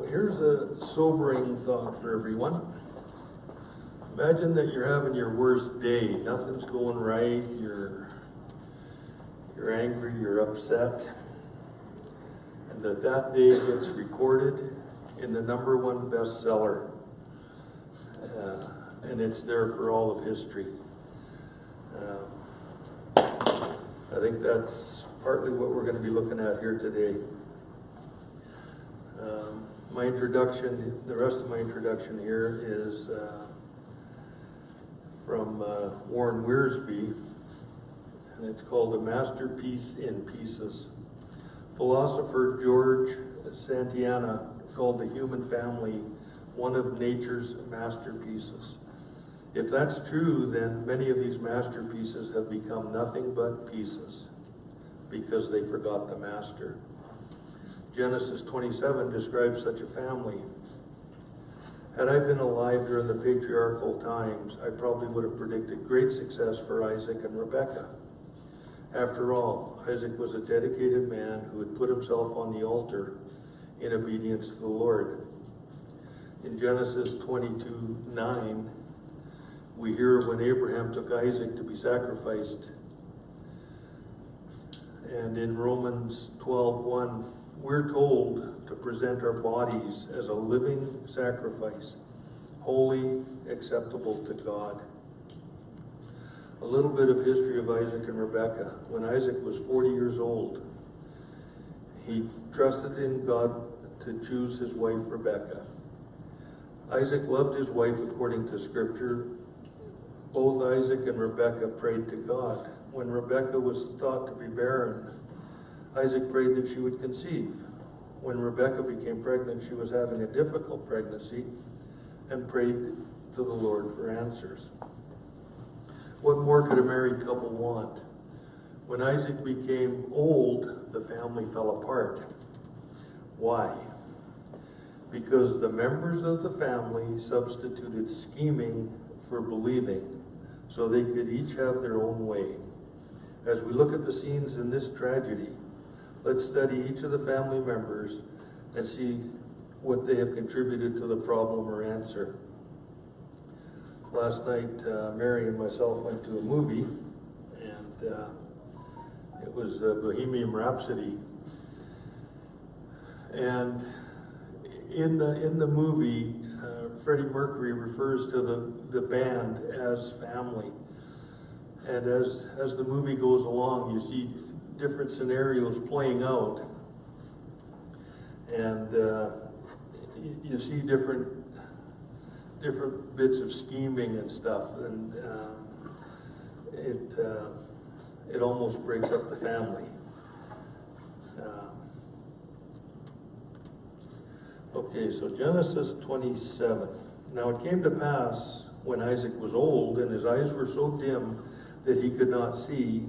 here's a sobering thought for everyone. Imagine that you're having your worst day. Nothing's going right. You're angry, you're upset. And that day gets recorded in the #1 bestseller. And it's there for all of history. I think that's partly what we're going to be looking at here today. My introduction, the rest of my introduction here is from Warren Wiersbe, and it's called A Masterpiece in Pieces. Philosopher George Santayana called the human family one of nature's masterpieces. If that's true, then many of these masterpieces have become nothing but pieces because they forgot the master. Genesis 27 describes such a family. Had I been alive during the patriarchal times, I probably would have predicted great success for Isaac and Rebekah. After all, Isaac was a dedicated man who had put himself on the altar in obedience to the Lord. In Genesis 22:9, we hear when Abraham took Isaac to be sacrificed. And in Romans 12:1, we're told to present our bodies as a living sacrifice, holy, acceptable to God. A little bit of history of Isaac and Rebekah. When Isaac was 40 years old, he trusted in God to choose his wife Rebekah. Isaac loved his wife according to Scripture. Both Isaac and Rebekah prayed to God. When Rebekah was thought to be barren, Isaac prayed that she would conceive. When Rebekah became pregnant, she was having a difficult pregnancy and prayed to the Lord for answers. What more could a married couple want? When Isaac became old, the family fell apart. Why? Because the members of the family substituted scheming for believing, so they could each have their own way. As we look at the scenes in this tragedy, let's study each of the family members and see what they have contributed to the problem or answer. Last night, Mary and myself went to a movie, and it was Bohemian Rhapsody. And in the movie, Freddie Mercury refers to the band as family. And as the movie goes along, you see different scenarios playing out. And you see different bits of scheming and stuff. And it almost breaks up the family. Okay, so Genesis 27. Now it came to pass when Isaac was old and his eyes were so dim that he could not see,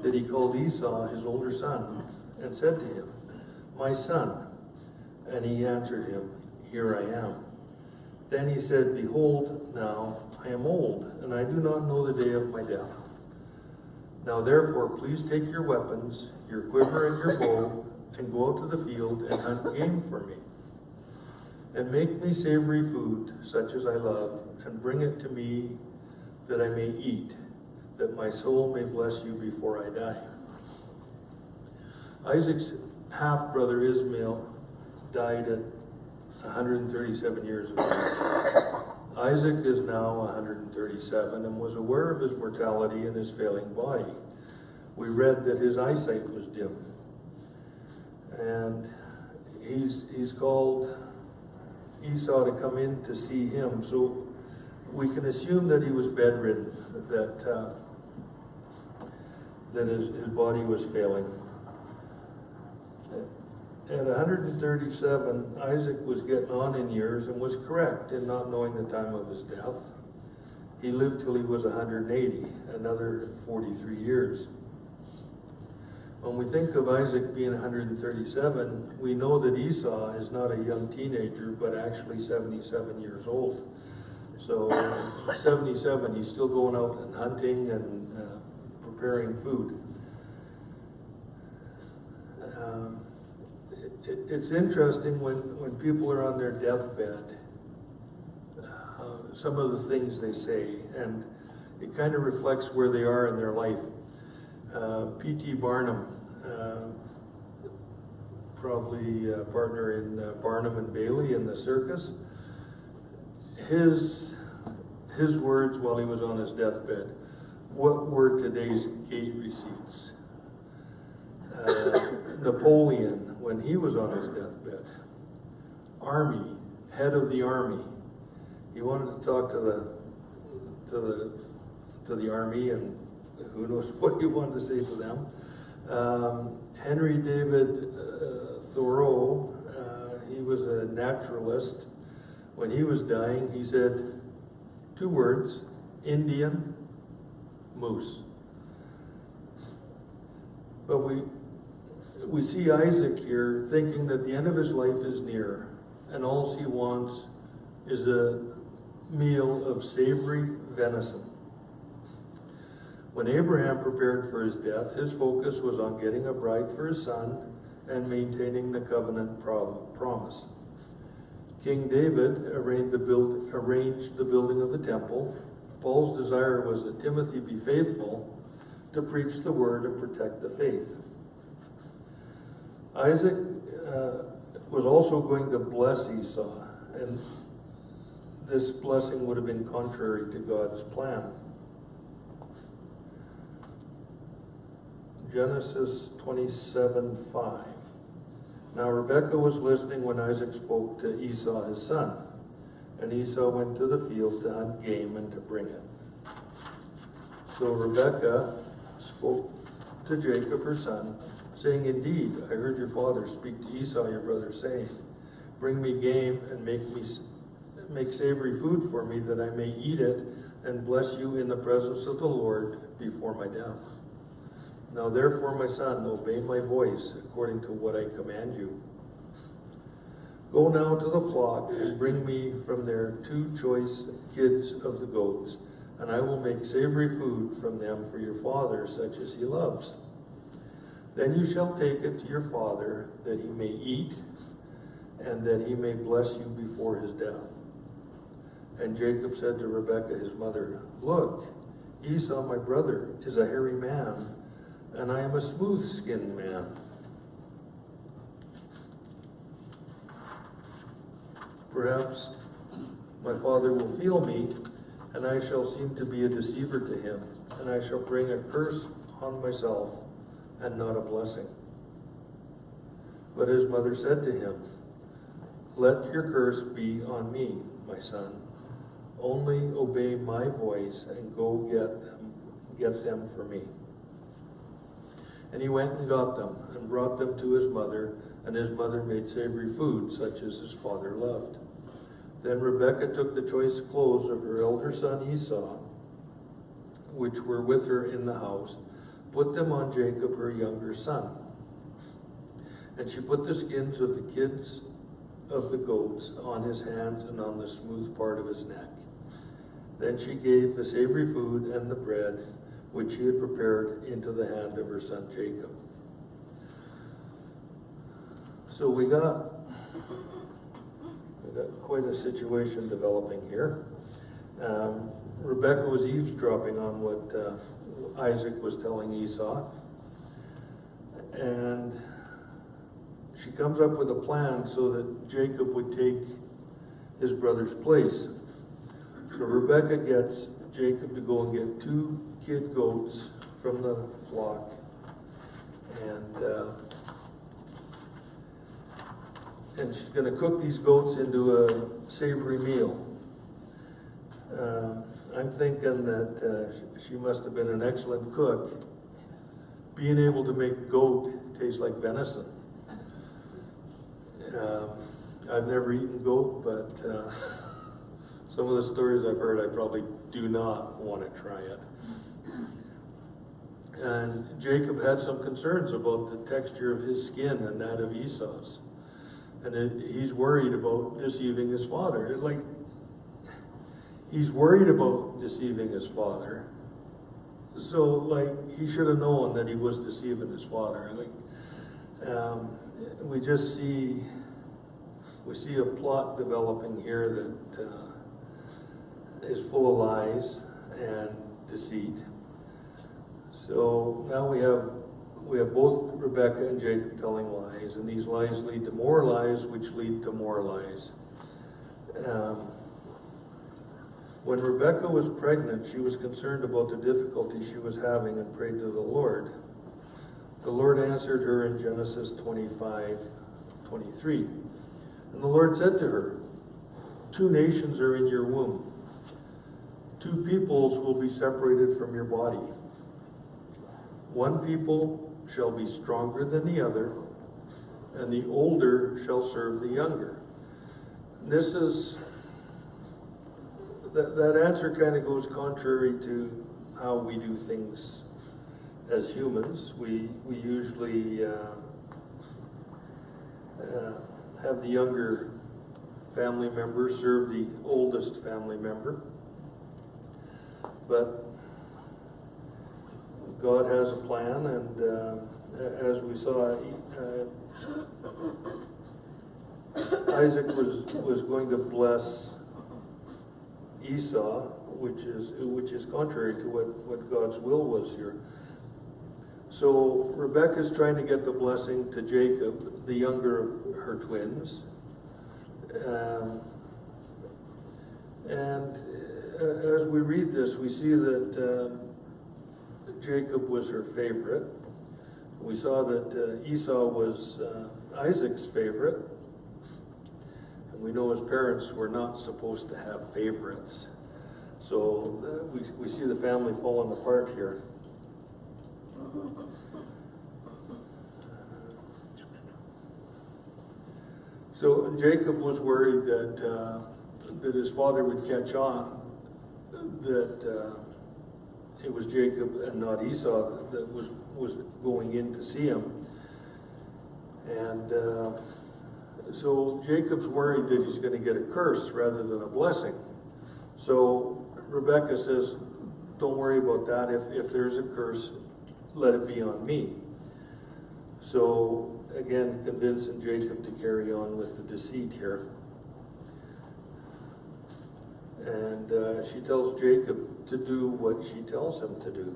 that he called Esau, his older son, and said to him, "My son." And he answered him, "Here I am." Then he said, "Behold, now I am old, and I do not know the day of my death. Now therefore, please take your weapons, your quiver and your bow, and go out to the field and hunt game for me. And make me savory food, such as I love, and bring it to me that I may eat, that my soul may bless you before I die." Isaac's half-brother Ishmael died at 137 years of age. Isaac is now 137 and was aware of his mortality and his failing body. We read that his eyesight was dim. And he's called Esau to come in to see him. So we can assume that he was bedridden, that his body was failing. At 137, Isaac was getting on in years and was correct in not knowing the time of his death. He lived till he was 180, another 43 years. When we think of Isaac being 137, we know that Esau is not a young teenager, but actually 77 years old. So 77, he's still going out and hunting and preparing food. it's interesting when people are on their deathbed, some of the things they say, and it kind of reflects where they are in their life. P.T. Barnum, probably a partner in Barnum and Bailey in the circus, his words while he was on his deathbed, what were today's gate receipts? Napoleon, when he was on his deathbed, Army, head of the army, he wanted to talk to the army, and who knows what he wanted to say to them. Henry David Thoreau, he was a naturalist. When he was dying, he said 2 words: Indian, moose. But we see Isaac here thinking that the end of his life is near, and all he wants is a meal of savory venison. When Abraham prepared for his death, his focus was on getting a bride for his son and maintaining the covenant promise. King David arranged the building of the temple. Paul's desire was that Timothy be faithful to preach the word and protect the faith. Isaac was also going to bless Esau, and this blessing would have been contrary to God's plan. Genesis 27:5. Now Rebekah was listening when Isaac spoke to Esau his son, and Esau went to the field to hunt game and to bring it. So Rebekah spoke to Jacob her son, saying, "Indeed, I heard your father speak to Esau your brother, saying, bring me game and make savory food for me, that I may eat it and bless you in the presence of the Lord before my death. Now therefore, my son, obey my voice according to what I command you. Go now to the flock and bring me from there 2 choice kids of the goats, and I will make savory food from them for your father, such as he loves. Then you shall take it to your father, that he may eat, and that he may bless you before his death." And Jacob said to Rebekah his mother, "Look, Esau my brother is a hairy man, and I am a smooth-skinned man. Perhaps my father will feel me, and I shall seem to be a deceiver to him, and I shall bring a curse on myself and not a blessing." But his mother said to him, "Let your curse be on me, my son. Only obey my voice and go get them for me." And he went and got them and brought them to his mother, and his mother made savory food such as his father loved. Then Rebekah took the choice clothes of her elder son Esau, which were with her in the house, put them on Jacob her younger son. And she put the skins of the kids of the goats on his hands and on the smooth part of his neck. Then she gave the savory food and the bread which she had prepared into the hand of her son Jacob. So we got quite a situation developing here. Rebekah was eavesdropping on what Isaac was telling Esau, and she comes up with a plan so that Jacob would take his brother's place. So Rebekah gets Jacob to go and get 2 kid goats from the flock, and she's going to cook these goats into a savory meal. I'm thinking that she must have been an excellent cook, being able to make goat taste like venison. I've never eaten goat, but some of the stories I've heard, I probably do not want to try it. And Jacob had some concerns about the texture of his skin and that of Esau's. And he's worried about deceiving his father. He's worried about deceiving his father. So, he should have known that he was deceiving his father. We just see a plot developing here that is full of lies and deceit. So now we have both Rebekah and Jacob telling lies, and these lies lead to more lies, which lead to more lies. When Rebekah was pregnant, she was concerned about the difficulty she was having and prayed to the Lord. The Lord answered her in Genesis 25:23. And the Lord said to her, 2 nations are in your womb. 2 peoples will be separated from your body. One people shall be stronger than the other, and the older shall serve the younger. This is, that answer kind of goes contrary to how we do things as humans. We usually have the younger family member serve the oldest family member. But God has a plan, and as we saw, Isaac was going to bless Esau, which is contrary to what God's will was here. So Rebekah's trying to get the blessing to Jacob, the younger of her twins, and as we read this, we see that Jacob was her favorite. We saw that Esau was Isaac's favorite. And we know his parents were not supposed to have favorites. So we see the family falling apart here. So Jacob was worried that his father would catch on that it was Jacob and not Esau that was going in to see him. And so Jacob's worried that he's going to get a curse rather than a blessing. So Rebekah says, don't worry about that. If there's a curse, let it be on me. So again, convincing Jacob to carry on with the deceit here. And she tells Jacob to do what she tells him to do.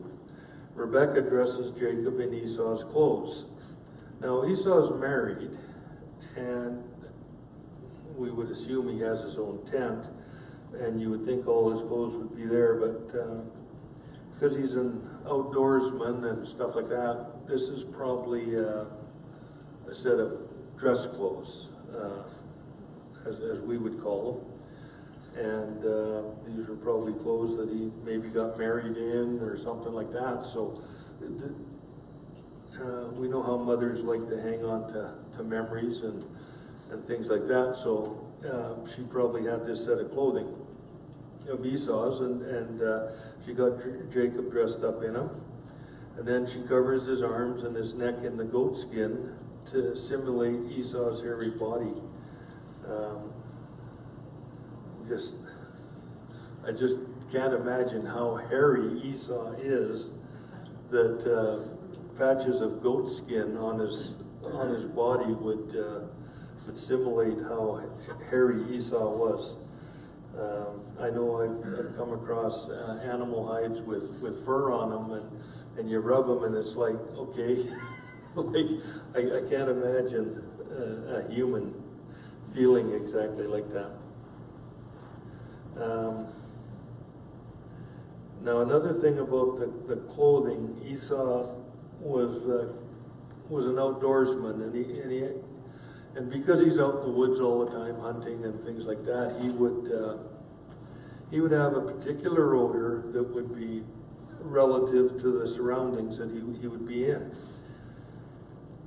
Rebekah dresses Jacob in Esau's clothes. Now Esau's married, and we would assume he has his own tent, and you would think all his clothes would be there, but because he's an outdoorsman and stuff like that, this is probably a set of dress clothes, as we would call them. And these are probably clothes that he maybe got married in or something like that. So we know how mothers like to hang on to memories and things like that. So she probably had this set of clothing of Esau's, and she got Jacob dressed up in them. And then she covers his arms and his neck in the goat skin to simulate Esau's hairy body. I just can't imagine how hairy Esau is, that patches of goat skin on his body would simulate how hairy Esau was. I know I've come across animal hides with fur on them, and you rub them, and it's like, okay, like I can't imagine a human feeling exactly like that. Now another thing about the clothing, Esau was an outdoorsman, and because he's out in the woods all the time hunting and things like that, he would have a particular odor that would be relative to the surroundings that he would be in.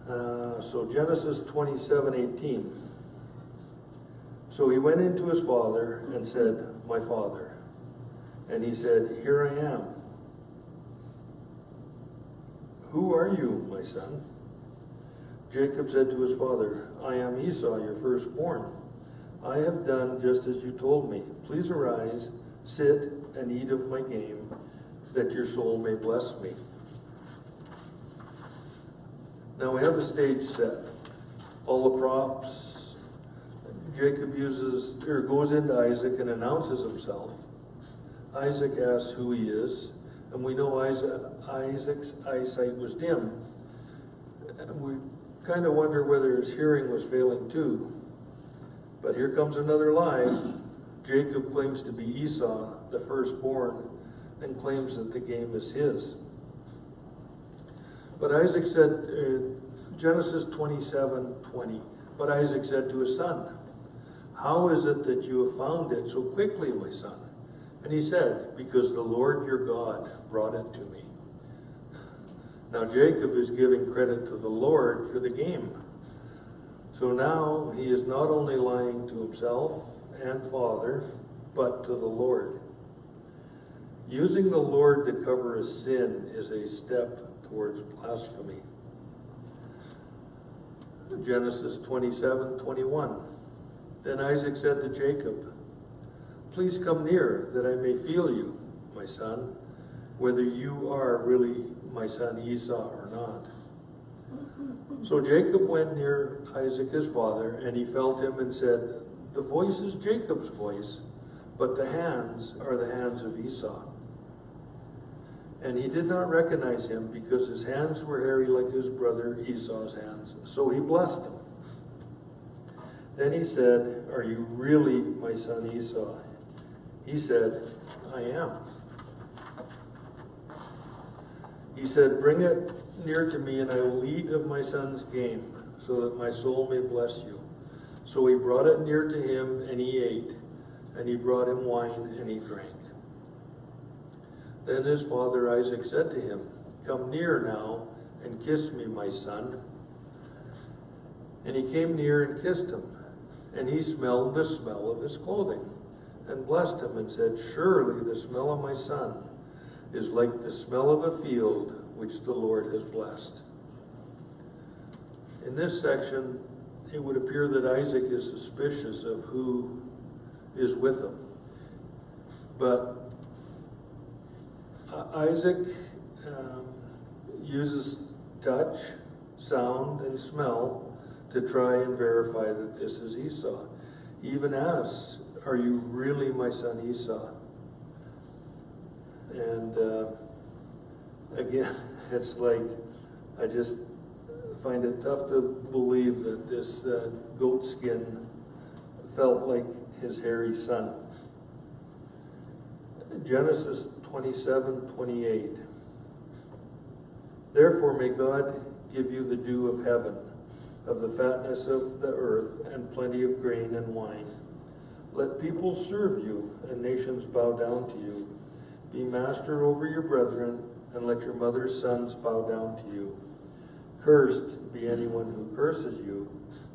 So Genesis 27:18. So he went into his father and said, "My father." And he said, "Here I am." "Who are you, my son?" Jacob said to his father, "I am Esau, your firstborn. I have done just as you told me. Please arise, sit, and eat of my game, that your soul may bless me." Now we have the stage set. All the props. Jacob goes into Isaac and announces himself. Isaac asks who he is, and we know Isaac's eyesight was dim. And we kind of wonder whether his hearing was failing too. But here comes another lie. Jacob claims to be Esau, the firstborn, and claims that the game is his. But Isaac said, Genesis 27:20, but Isaac said to his son, "How is it that you have found it so quickly, my son?" And he said, "Because the Lord your God brought it to me." Now Jacob is giving credit to the Lord for the game. So now he is not only lying to himself and father, but to the Lord. Using the Lord to cover a sin is a step towards blasphemy. Genesis 27:21. Then Isaac said to Jacob, "Please come near, that I may feel you, my son, whether you are really my son Esau or not." So Jacob went near Isaac his father, and he felt him and said, "The voice is Jacob's voice, but the hands are the hands of Esau." And he did not recognize him, because his hands were hairy like his brother Esau's hands. So he blessed him. Then he said, "Are you really my son Esau?" He said, "I am." He said, "Bring it near to me, and I will eat of my son's game, so that my soul may bless you." So he brought it near to him, and he ate. And he brought him wine, and he drank. Then his father Isaac said to him, "Come near now, and kiss me, my son." And he came near and kissed him. And he smelled the smell of his clothing, and blessed him, and said, "Surely the smell of my son is like the smell of a field which the Lord has blessed." In this section, it would appear that Isaac is suspicious of who is with him. But Isaac uses touch, sound, and smell to try and verify that this is Esau. He even asks, "Are you really my son Esau?" And again, it's like, I just find it tough to believe that this goat skin felt like his hairy son. Genesis 27:28. Therefore may God give you the dew of heaven, of the fatness of the earth, and plenty of grain and wine. Let people serve you, and nations bow down to you. Be master over your brethren, and let your mother's sons bow down to you. Cursed be anyone who curses you,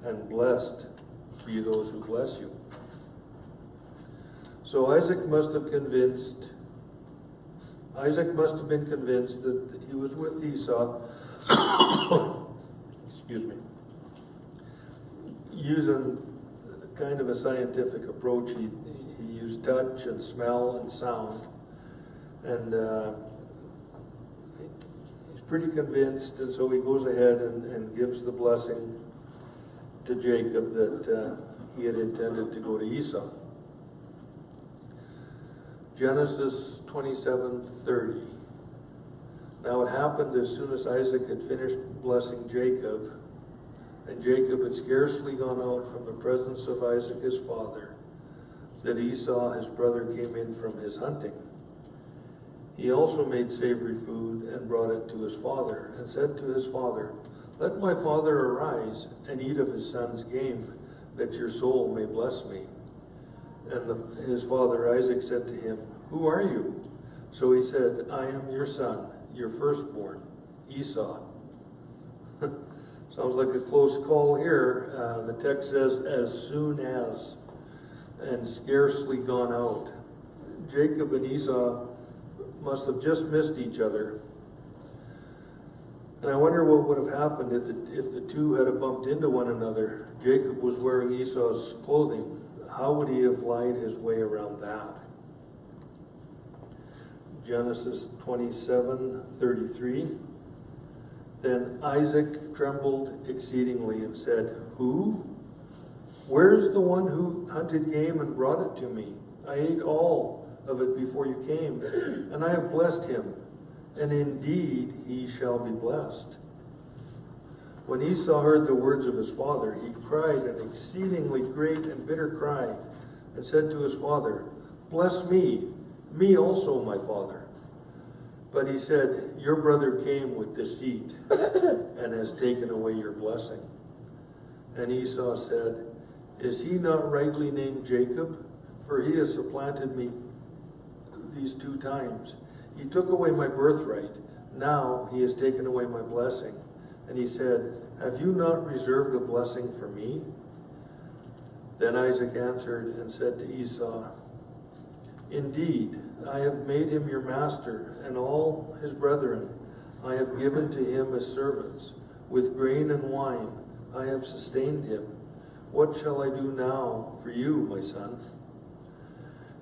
and blessed be those who bless you. So Isaac must have been convinced that he was with Esau. Excuse me. Using kind of a scientific approach, he used touch and smell and sound, and he's pretty convinced, and so he goes ahead and gives the blessing to Jacob that he had intended to go to Esau. Genesis 27:30. Now it happened as soon as Isaac had finished blessing Jacob, and Jacob had scarcely gone out from the presence of Isaac his father, that Esau his brother came in from his hunting. He also made savory food and brought it to his father, and said to his father, "Let my father arise and eat of his son's game, that your soul may bless me." And his father Isaac said to him, "Who are you?" So he said, "I am your son, your firstborn, Esau." Sounds like a close call here. The text says, "as soon as," and "scarcely gone out." Jacob and Esau must have just missed each other. And I wonder what would have happened if the two had bumped into one another. Jacob was wearing Esau's clothing. How would he have lied his way around that? Genesis 27:33. Then Isaac trembled exceedingly and said, "Who? Where is the one who hunted game and brought it to me? I ate all of it before you came, and I have blessed him, and indeed he shall be blessed." When Esau heard the words of his father, he cried an exceedingly great and bitter cry, and said to his father, "Bless me, me also, my father." But he said, "Your brother came with deceit, and has taken away your blessing." And Esau said, "Is he not rightly named Jacob? For he has supplanted me these 2 times. He took away my birthright. Now he has taken away my blessing." And he said, "Have you not reserved a blessing for me?" Then Isaac answered and said to Esau, "Indeed, I have made him your master, and all his brethren I have given to him as servants. With grain and wine I have sustained him. What shall I do now for you, my son?"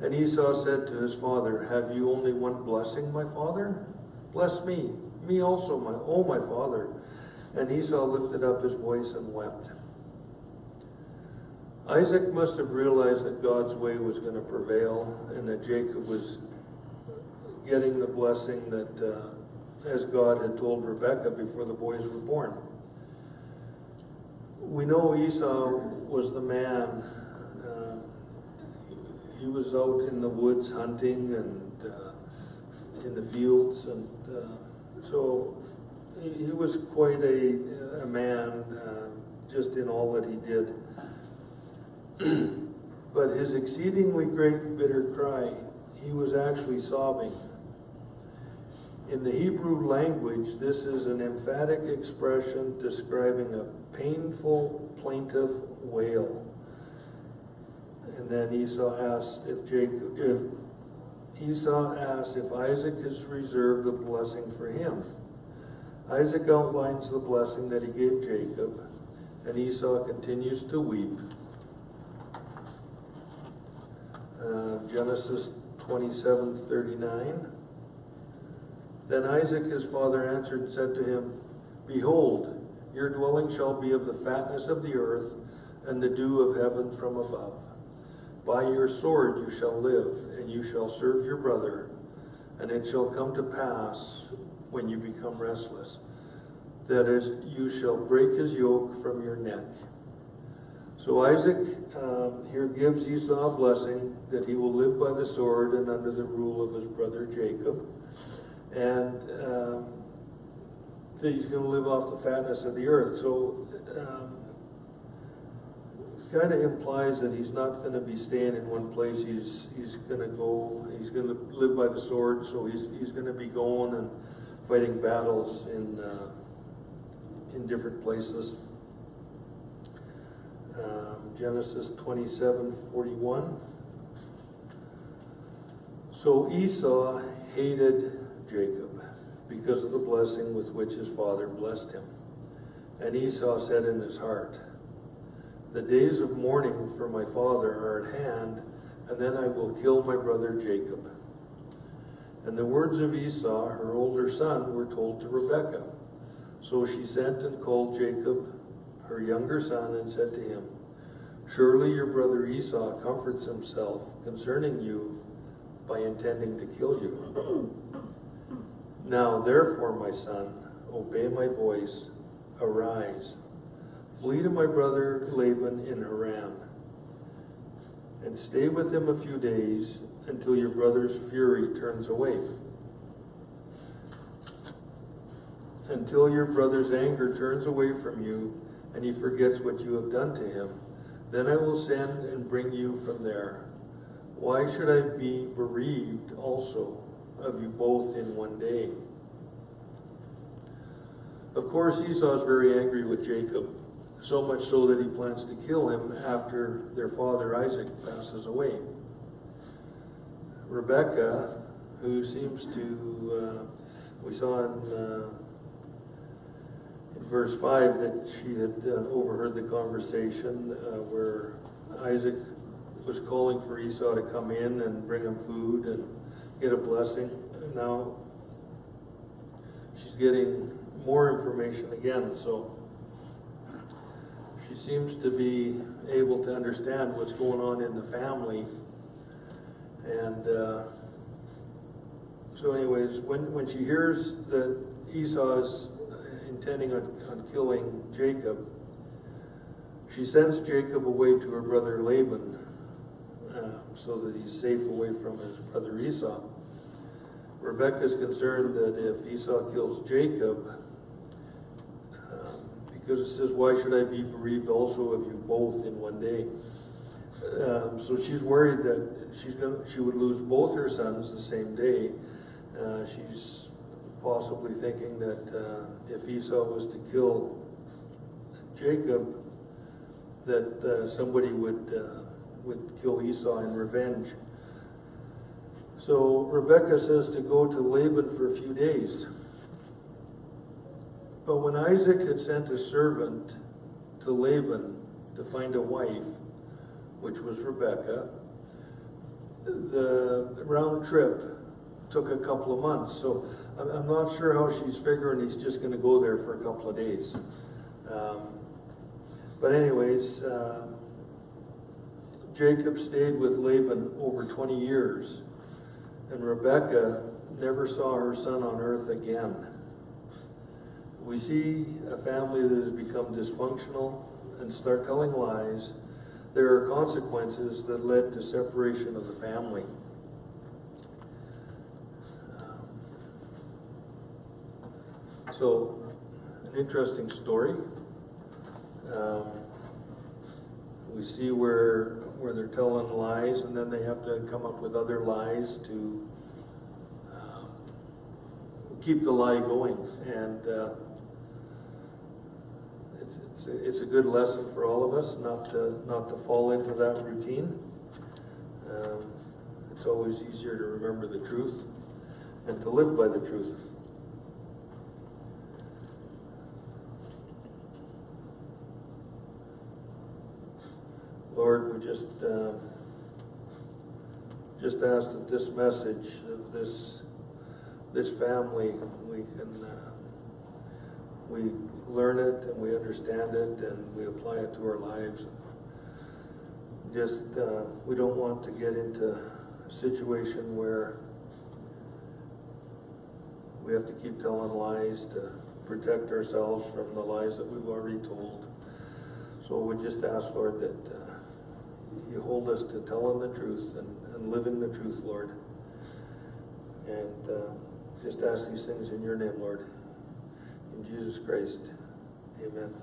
And Esau said to his father, "Have you only one blessing, my father? Bless me, me also, my father." And Esau lifted up his voice and wept. Isaac must have realized that God's way was going to prevail, and that Jacob was getting the blessing that, as God had told Rebekah before the boys were born. We know Esau was the man. He was out in the woods hunting and in the fields, and so he was quite a man, just in all that he did. But his exceedingly great bitter cry, he was actually sobbing. In the Hebrew language, this is an emphatic expression describing a painful, plaintive wail. And then Esau asks if Isaac has reserved a blessing for him. Isaac outlines the blessing that he gave Jacob, and Esau continues to weep. Genesis 27:39. Then Isaac his father answered and said to him, "Behold, your dwelling shall be of the fatness of the earth, and the dew of heaven from above. By your sword you shall live, and you shall serve your brother. And it shall come to pass, when you become restless, that is, you shall break his yoke from your neck." So Isaac here gives Esau a blessing that he will live by the sword and under the rule of his brother Jacob, and that he's going to live off the fatness of the earth. So kind of implies that he's not going to be staying in one place. He's going to live by the sword, so he's going to be going and fighting battles in different places. Genesis 27:41. So Esau hated Jacob because of the blessing with which his father blessed him. And Esau said in his heart, "The days of mourning for my father are at hand, and then I will kill my brother Jacob." And the words of Esau, her older son, were told to Rebekah. So she sent and called Jacob, her younger son, and said to him, "Surely your brother Esau comforts himself concerning you by intending to kill you. Now therefore, my son, obey my voice, arise, flee to my brother Laban in Haran, and stay with him a few days until your brother's fury turns away. Until your brother's anger turns away from you, and he forgets what you have done to him. Then I will send and bring you from there. Why should I be bereaved also of you both in one day?" Of course, Esau is very angry with Jacob, so much so that he plans to kill him after their father Isaac passes away. Rebekah, who seems to, we saw in verse 5 that she had overheard the conversation where Isaac was calling for Esau to come in and bring him food and get a blessing. Now she's getting more information again. So she seems to be able to understand what's going on in the family. And so anyways, when she hears that Esau is intending on killing Jacob, she sends Jacob away to her brother Laban so that he's safe away from his brother Esau. Rebekah is concerned that if Esau kills Jacob, because it says, "Why should I be bereaved also of you both in one day?" So she's worried that she would lose both her sons the same day. She's possibly thinking that if Esau was to kill Jacob, that somebody would kill Esau in revenge. So Rebekah says to go to Laban for a few days. But when Isaac had sent a servant to Laban to find a wife, which was Rebekah, the round trip took a couple of months. So I'm not sure how she's figuring he's just going to go there for a couple of days. But anyways, Jacob stayed with Laban over 20 years, and Rebekah never saw her son on earth again. We see a family that has become dysfunctional and start telling lies. There are consequences that led to separation of the family. So, an interesting story. We see where they're telling lies, and then they have to come up with other lies to keep the lie going. And it's a good lesson for all of us not to fall into that routine. It's always easier to remember the truth and to live by the truth. Lord, we just ask that this message of this family, we learn it and we understand it and we apply it to our lives. Just we don't want to get into a situation where we have to keep telling lies to protect ourselves from the lies that we've already told. So we just ask, Lord, that you hold us to telling the truth and living the truth, Lord. And just ask these things in your name, Lord. In Jesus Christ, amen.